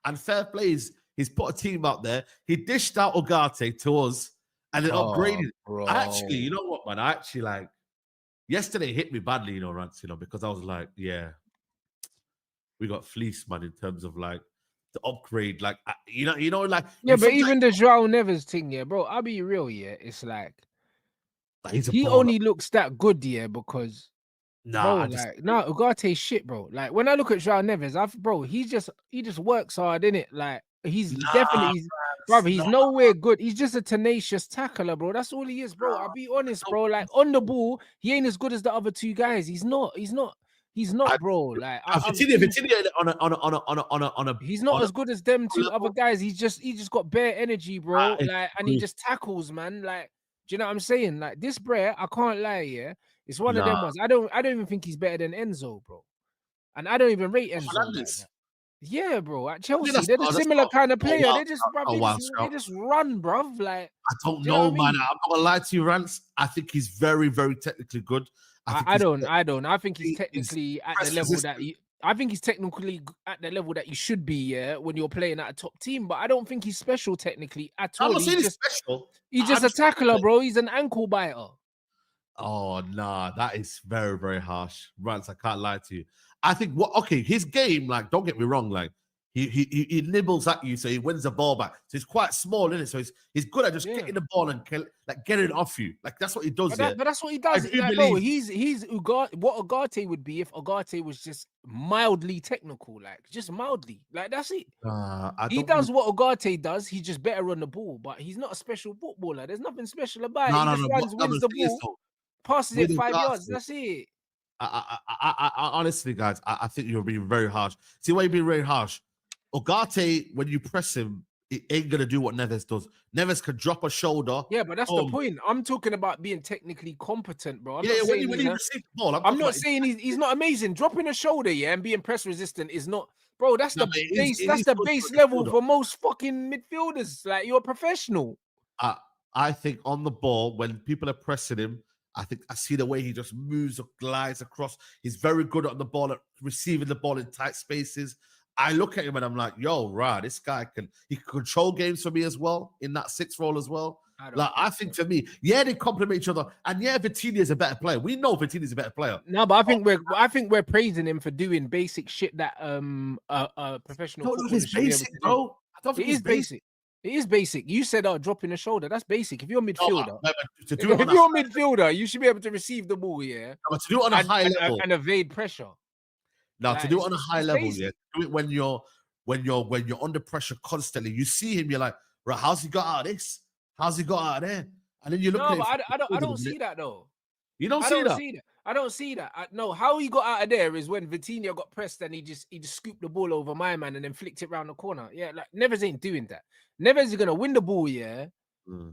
And fair plays, he's put a team out there. He dished out Ugarte to us and then upgraded. Bro. Actually, you know what, man? I actually like yesterday hit me badly, Rants, because I was like, yeah, we got fleeced, man, in terms of like the upgrade. Like, like yeah, but even the Joao Neves thing, yeah, bro. I'll be real, yeah. It's like he only looks that good, yeah, because Ugarte's shit, bro. Like when I look at Joao Neves, he just works hard, innit? Like he's nowhere good. He's just a tenacious tackler, bro. That's all he is, bro. I'll be honest, bro. Like on the ball, he ain't as good as the other two guys. He's not, bro. Like Vitinha on a he's not as good as them two other guys. He just got bare energy, bro. Like, and he just tackles, man. Like, do you know what I'm saying? Like this Brer, I can't lie, yeah. It's one of them ones. I don't even think he's better than Enzo, bro. And I don't even rate Enzo like that. Yeah, bro. At Chelsea, they're the similar kind of player. They just run, bruv. Like I don't know, man. I'm not gonna lie to you, Rants. I think he's very, very technically good. I don't. I think he's technically at the level that I think he's technically at the level that you should be, yeah, when you're playing at a top team. But I don't think he's special technically at all. I'm not saying he's special. He's just a tackler, bro. He's an ankle biter. Oh nah, that is very, very harsh. Rants, I can't lie to you. I think his game, like, don't get me wrong, like he nibbles at you, so he wins the ball back. So he's quite small, isn't it? So he's good at just getting the ball and getting it off you. Like that's what he does. But that's what he does. Like, bro, he's Ugarte. What Ugarte would be if Ugarte was just mildly technical, like just mildly. Like that's it. He does what Ugarte does. He's just better on the ball, but he's not a special footballer. There's nothing special about it. He just wins the ball, passes it 5 yards. That's it. I honestly, guys, I think you're being very harsh. See why you're being very harsh? Ugarte, when you press him, it ain't gonna do what Neves does. Neves can drop a shoulder. Yeah, but that's the point. I'm talking about being technically competent, bro. When he receives the ball, I'm not saying he's not amazing. Dropping a shoulder, and being press resistant is not, bro. That's the base. That's the base level for most fucking midfielders. Like you're a professional. I think on the ball when people are pressing him, I see the way he just moves or glides across. He's very good on the ball at receiving the ball in tight spaces. I look at him and I'm like, yo, this guy can control games for me as well in that 6 role as well. I think for me, they complement each other, and Vitinha is a better player. We know Vitinha is a better player. No, but I think we're praising him for doing basic shit that professional. No, it's basic, bro. I don't think it is basic. It is basic. You said, drop in a shoulder. That's basic. If you're a midfielder, midfielder, you should be able to receive the ball, to do it on a high level and evade pressure. Now, to do it on a high level, do it when you're under pressure constantly. You see him, you're like, right, how's he got out of this? How's he got out of there? And then you look. No, but I don't see that though. You don't see that. I don't see that. No, how he got out of there is when Vitinha got pressed and he just scooped the ball over my man and then flicked it around the corner. Yeah, like Neves ain't doing that. Neves is gonna win the ball,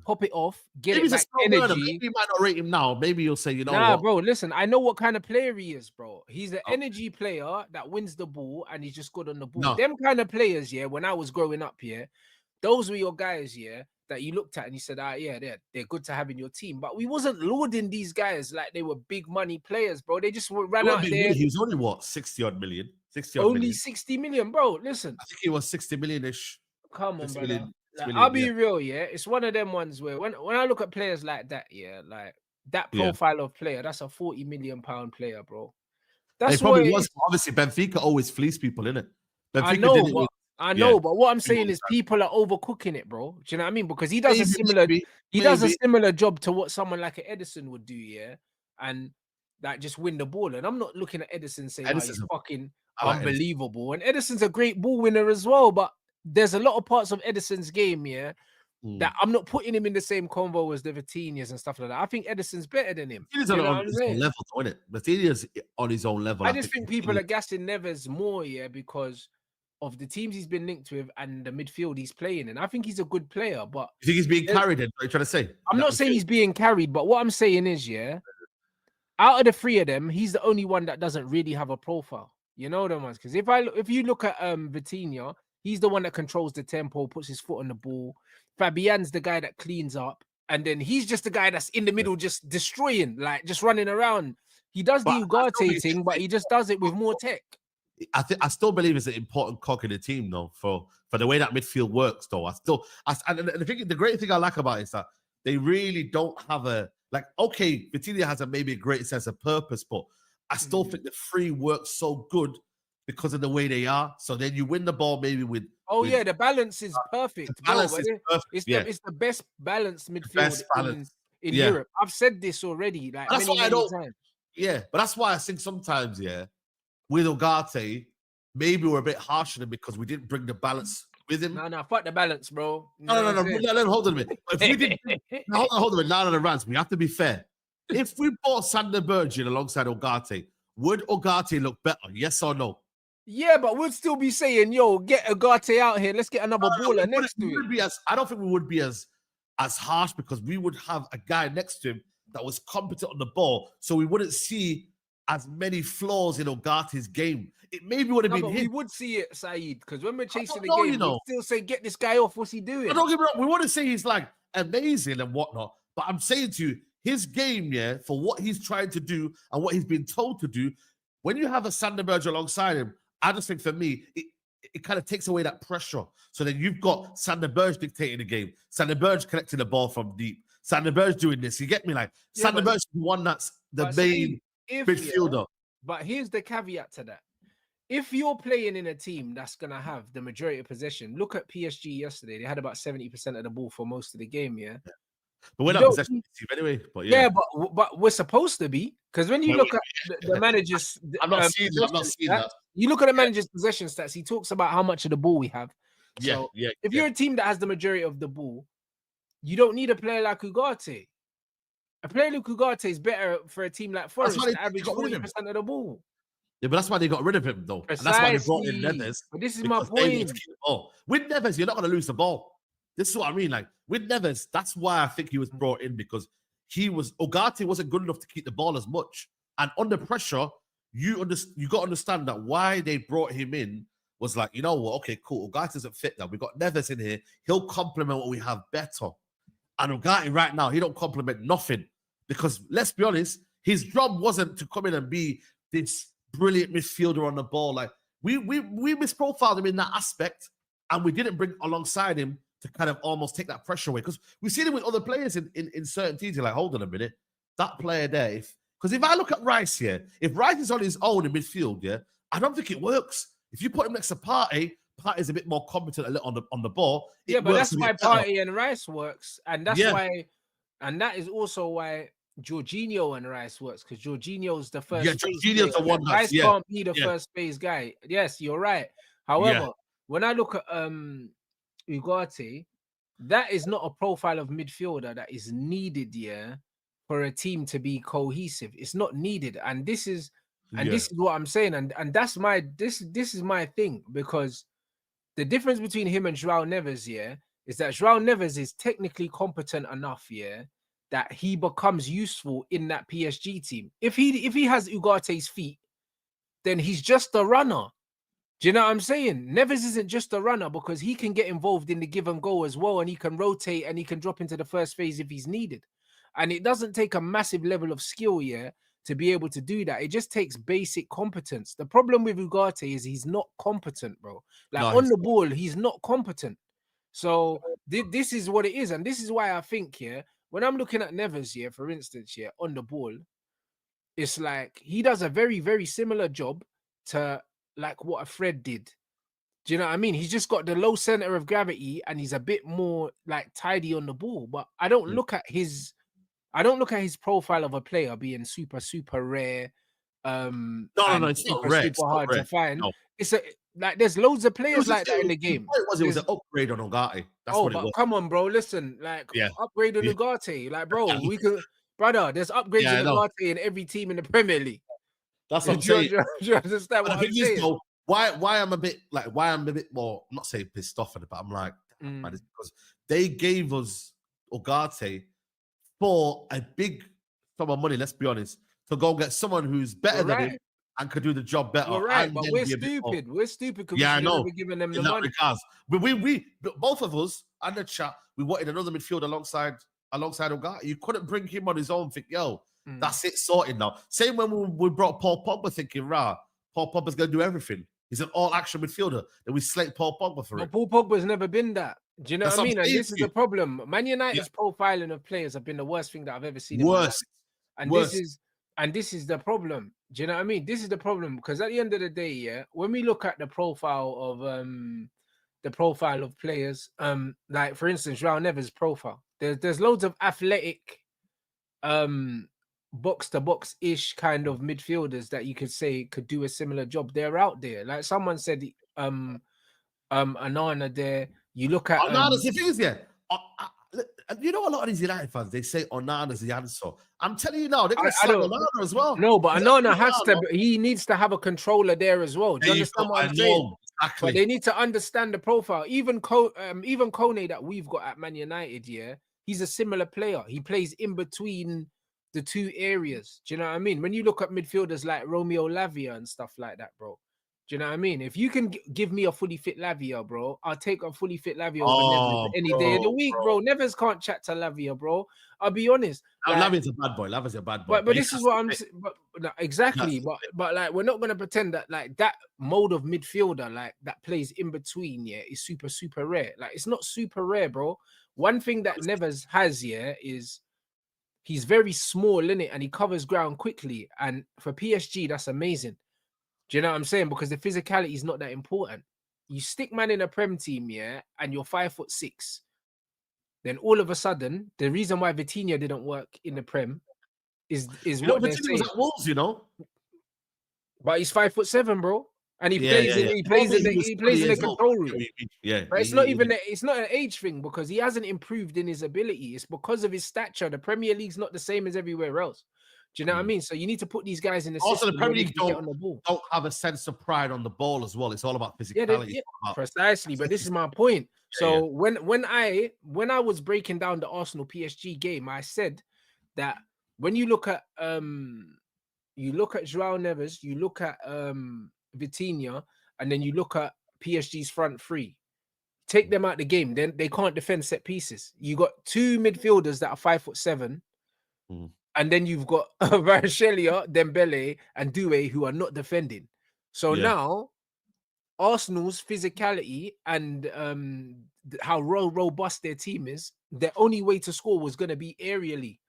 pop it off, get it back energy. Maybe you might not rate him now. Maybe you'll say, what? Bro, listen, I know what kind of player he is, bro. He's an energy player that wins the ball and he's just good on the ball. No. Them kind of players, when I was growing up, those were your guys, that you looked at and you said, they're good to have in your team. But we wasn't lauding these guys like they were big money players, bro. They just ran out there. He was only what, 60-odd million? 60 million, bro. Listen. I think he was 60 million-ish. Come on, brother. Like, I'll be real, it's one of them ones where when I look at players like that, like that profile of player, that's a 40 million pound player, bro. That's it probably was. Obviously, Benfica always fleece people, innit? I know, but what I'm saying is people are overcooking it, bro. Do you know what I mean? Because he does a similar job to what someone like an Edison would do, and like just win the ball. And I'm not looking at Edison saying he's fucking unbelievable. And Edison's a great ball winner as well, but there's a lot of parts of Edison's game, that I'm not putting him in the same convo as the Vitinhas and stuff like that. I think Edison's better than him. He's on his own level, isn't it? Vitinha's on his own level. I just think people are gassing Neves more, because of the teams he's been linked with and the midfield he's playing in. I think he's a good player, but you think he's being carried? What are you trying to say? I'm not saying he's being carried, but what I'm saying is, out of the 3 of them, he's the only one that doesn't really have a profile. You know them ones? Because if you look at Vitinha, he's the one that controls the tempo, puts his foot on the ball. Fabian's the guy that cleans up. And then he's just the guy that's in the middle, just destroying, like just running around. He does the Ugarte thing, but he just does it with more tech. I still believe it's an important cog in the team, though, for the way that midfield works, though. And the great thing I like about it is that they really don't have okay, Vitinha has maybe a great sense of purpose, but I still think the three work so good because of the way they are. So then you win the ball maybe with. Yeah, the balance is perfect. The balance is perfect. It's the best balanced midfield in Europe. I've said this already, like many times. Yeah, but that's why I think sometimes, with Ugarte, maybe we're a bit harsh on him because we didn't bring the balance with him. No, fuck the balance, bro. No, hold on a minute. If we did, hold on a minute. Now on the Rants, we have to be fair. If we bought Sander Berge alongside Ugarte, would Ugarte look better? Yes or no? Yeah, but we'd still be saying, yo, get Ugarte out here. Let's get another baller next to him. I don't think we would be as harsh because we would have a guy next to him that was competent on the ball. So we wouldn't see as many flaws in Ugarte's game. It maybe would have been him. We would see it, Saeed, because when we're chasing the game, we still say, get this guy off. What's he doing? Don't get me wrong. We want to say he's like amazing and whatnot. But I'm saying to you, his game, for what he's trying to do and what he's been told to do, when you have a Sander Berge alongside him, I just think for me, it kind of takes away that pressure. So then you've got Sander Berge dictating the game, Sander Berge collecting the ball from deep, Sander Berge doing this. You get me? Like Sander Berge is the one that's the main midfielder. But here's the caveat to that. If you're playing in a team that's going to have the majority of possession, look at PSG yesterday. They had about 70% of the ball for most of the game, But we're not possession team anyway. But but we're supposed to be, because when you look at the manager's, I'm not seeing that. You look at the manager's possession stats. He talks about how much of the ball we have. So if you're a team that has the majority of the ball, you don't need a player like Ugarte. A player like Ugarte is better for a team like Forest that average 40% of the ball. Yeah, but that's why they got rid of him, though. Precisely. And that's why they brought in Neves. But this is my point. With Neves, you're not going to lose the ball. This is what I mean. Like, with Neves, that's why I think he was brought in, because Ugarte wasn't good enough to keep the ball as much. And under pressure, you got to understand that why they brought him in was like, you know what? Okay, cool. Ugarte doesn't fit now. We've got Neves in here. He'll complement what we have better. And Ugarte right now, he don't complement nothing. Because let's be honest, his job wasn't to come in and be this brilliant midfielder on the ball. Like, we misprofiled him in that aspect, and we didn't bring alongside him to kind of almost take that pressure away. Because we've seen it with other players in certain teams. You're like, hold on a minute. That player there, because if I look at Rice here, if Rice is on his own in midfield, I don't think it works. If you put him next to Partey's a bit more competent on the ball. But that's why Partey and Rice works. And that's why, and that is also why Jorginho and Rice works, because Jorginho's the first. Yeah, Jorginho's the one. Rice can't be the first phase guy. Yes, you're right. However, when I look at Ugarte, that is not a profile of midfielder that is needed for a team to be cohesive. It's not needed, and this is what I'm saying, and that's this is my thing, because the difference between him and Joao Neves is that Joao Neves is technically competent enough that he becomes useful in that PSG team. If he has Ugarte's feet, then he's just a runner. Do you know what I'm saying? Neves isn't just a runner, because he can get involved in the give and go as well, and he can rotate and he can drop into the first phase if he's needed. And it doesn't take a massive level of skill to be able to do that. It just takes basic competence. The problem with Ugarte is he's not competent, bro. Like, on the ball, he's not competent. So this is what it is. And this is why I think, when I'm looking at Neves, for instance, on the ball, it's like he does a very, very similar job to like what a Fred did. Do you know what I mean? He's just got the low center of gravity and he's a bit more like tidy on the ball. But I don't look at his profile of a player being super, super rare. No, it's not rare. Super hard to find. No. It's there's loads of players like that in the game. It was an upgrade on Ugarte. That's what it was. Come on, bro. Listen, upgrade on Ugarte. Like, bro, we could, brother. There's upgrades on Ugarte in every team in the Premier League. That's what I'm saying. Do you understand what I'm saying? Though, why I'm a bit more, I'm not saying pissed off at it, but I'm like, man, it's because they gave us Ugarte for a big sum of money, let's be honest, to go get someone who's better than him and could do the job better. You're right, but we're stupid. We're stupid because I know. We're giving them the money. But we both of us and the chat, we wanted another midfield alongside Ugarte. You couldn't bring him on his own. Think, that's it, sorted now. Same when we brought Paul Pogba, thinking, Paul Pogba's going to do everything. He's an all-action midfielder. Then we slate Paul Pogba for it. Paul Pogba's never been that. Do you know what I mean? And this is the problem. Man United's profiling of players have been the worst thing that I've ever seen. Worst. And this is the problem. Do you know what I mean? This is the problem, because at the end of the day, yeah, when we look at the profile of players, like for instance, Joao Neves' profile, there's loads of athletic, box to box ish kind of midfielders that you could say could do a similar job. They're out there. Like someone said, Onana there. You look at Onana's the thing is, you know, a lot of these United fans, they say Onana's the answer. I'm telling you now, they're going to sign Onana as well. No, but Onana he needs to have a controller there as well. Do you understand what I'm saying? Exactly. But they need to understand the profile. Even Kone that we've got at Man United, yeah, he's a similar player. He plays in between the two areas. Do you know what I mean? When you look at midfielders like Romeo Lavia and stuff like that, bro. Do you know what I mean? If you can give me a fully fit Lavia, bro, I'll take a fully fit Lavia over Neves any day of the week, bro. Neves can't chat to Lavia, bro. I'll be honest. Lavia's a bad boy. Lavia's a bad boy. But this is what I'm saying. No, exactly. But like, we're not gonna pretend that like that mode of midfielder, like that plays in between, yeah, is super, super rare. Like, it's not super rare, bro. One thing that Neves has, yeah, is he's very small, innit? And he covers ground quickly. And for PSG, that's amazing. Do you know what I'm saying? Because the physicality is not that important. You stick man in a Prem team, yeah, and you're 5'6", then all of a sudden, the reason why Vitinha didn't work in the Prem is what they're saying. Was at Wolves, you know, but he's 5'7", bro, and he plays in the control room. Yeah, but it's not an age thing, because he hasn't improved in his ability. It's because of his stature. The Premier League's not the same as everywhere else. Do you know what I mean? So you need to put these guys in the system. Also, the Premier League don't have a sense of pride on the ball as well. It's all about physicality. Precisely. But this is my point. So when I was breaking down the Arsenal PSG game, I said that when you look at Joao Neves, you look at Vitinha, and then you look at PSG's front three. Take them out the game, then they can't defend set pieces. You got two midfielders that are 5'7". And then you've got Varashelia, Dembele, and Doué, who are not defending. So now, Arsenal's physicality and how robust their team is, their only way to score was going to be aerially.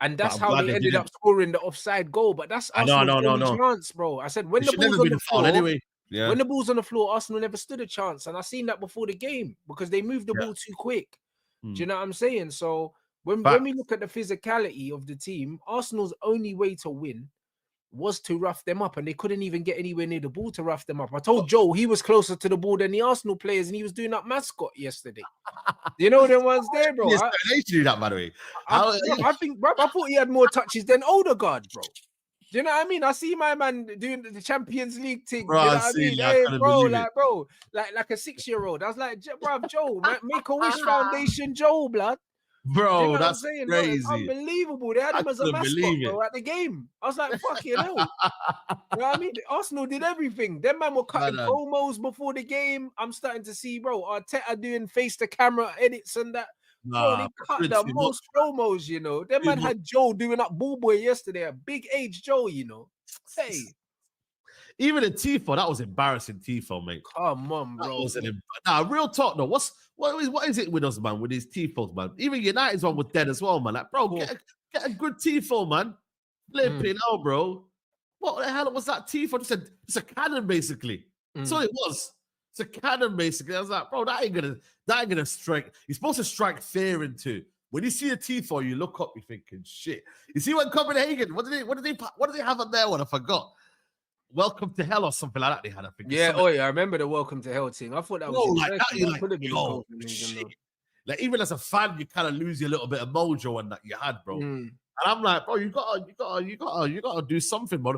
And that's how they ended up scoring the offside goal. But that's Arsenal's only chance, bro. I said, when the ball's on the floor, when the ball's on the floor, Arsenal never stood a chance. And I seen that before the game, because they moved the ball too quick. Do you know what I'm saying? So when we look at the physicality of the team, Arsenal's only way to win was to rough them up, and they couldn't even get anywhere near the ball to rough them up. I told Joe he was closer to the ball than the Arsenal players, and he was doing that mascot yesterday. You know them ones there, bro. Yes, they used to do that, by the way. I think, bro, I thought he had more touches than Odegaard, bro. Do you know what I mean? I see my man doing the Champions League thing. Bro, you know what I mean? Hey, bro, like a 6-year-old. I was like, bro, Joe, Make-A-Wish Foundation, Joe, blood. Bro, you know that's crazy. Bro, it's unbelievable. They had him as a mascot, bro, at the game. I was like, fucking hell. You know what I mean? Arsenal did everything. Them man were cutting promos before the game. I'm starting to see, bro, Arteta doing face-to-camera edits and that. Bro, they cut the most promos, you know. Them man had Joe doing up Ball Boy yesterday, a big age Joe, you know. Hey. Even in Tifo, that was embarrassing, Tifo, mate. Come on, bro. Real talk, though. What is it with us, man, with these Tifos, man? Even United's one was dead as well, man. Like, bro, get a good Tifo, man. Flipping out, bro. What the hell was that Tifo? Just a cannon, basically. That's all it was. It's a cannon, basically. I was like, bro, that ain't gonna strike. You're supposed to strike fear into. When you see a Tifo, you look up, you're thinking, shit. You see what Copenhagen? What did they have on there? What I forgot. Welcome to Hell or something like that. They had, I think. Yeah, I remember the Welcome to Hell thing. I thought that was like that. You're like, shit. Like, even as a fan, you kind of lose your little bit of mojo and that you had, bro. And I'm like, bro, you gotta do something, bro.